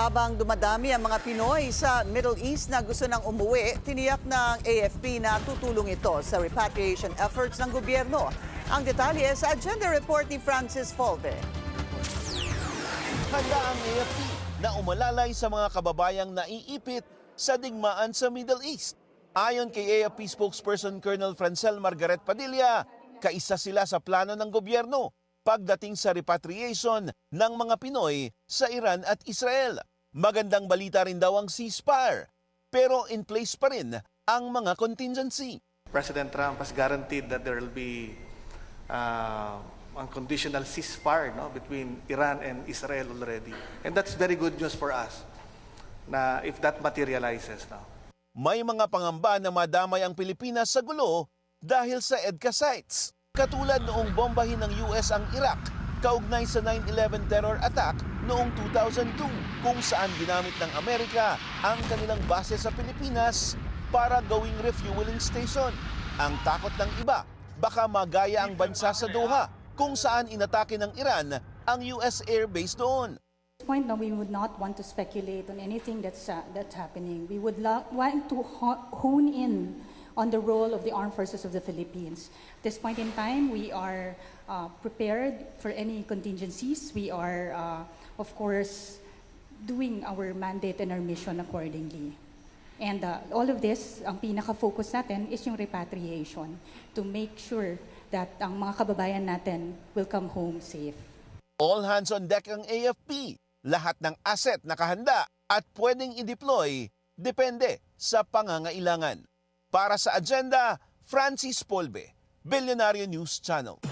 Habang dumadami ang mga Pinoy sa Middle East na gusto nang umuwi, tiniyak ng AFP na tutulong ito sa repatriation efforts ng gobyerno. Ang detalye sa agenda report ni Francis Folve. Handa ang AFP na umalalay sa mga kababayang naiipit sa digmaan sa Middle East. Ayon kay AFP spokesperson Colonel Francel Margaret Padilla, kaisa sila sa plano ng gobyerno pagdating sa repatriation ng mga Pinoy sa Iran at Israel. Magandang balita rin daw ang ceasefire, pero in place pa rin ang mga contingency. President Trump has guaranteed that there will be unconditional ceasefire between Iran and Israel already. And that's very good news for us na if that materializes now. May mga pangamba na madamay ang Pilipinas sa gulo dahil sa EDCA sites. Katulad noong bombahin ng US ang Iraq, kaugnay sa 9/11 terror attack noong 2002, kung saan ginamit ng Amerika ang kanilang base sa Pilipinas para gawing refueling station. Ang takot ng iba, baka magaya ang bansa sa Doha, kung saan inatake ng Iran ang US airbase doon. Point now, we would not want to speculate on anything that's happening. We would want to hone in on the role of the armed forces of the Philippines. At this point in time, we are prepared for any contingencies. We are, of course, doing our mandate and our mission accordingly. And all of this, ang pinaka-focus natin is yung repatriation to make sure that ang mga kababayan natin will come home safe. All hands on deck ang AFP. Lahat ng asset nakahanda at pwedeng i-deploy depende sa pangangailangan. Para sa agenda, Francis Folve, Billionario News Channel.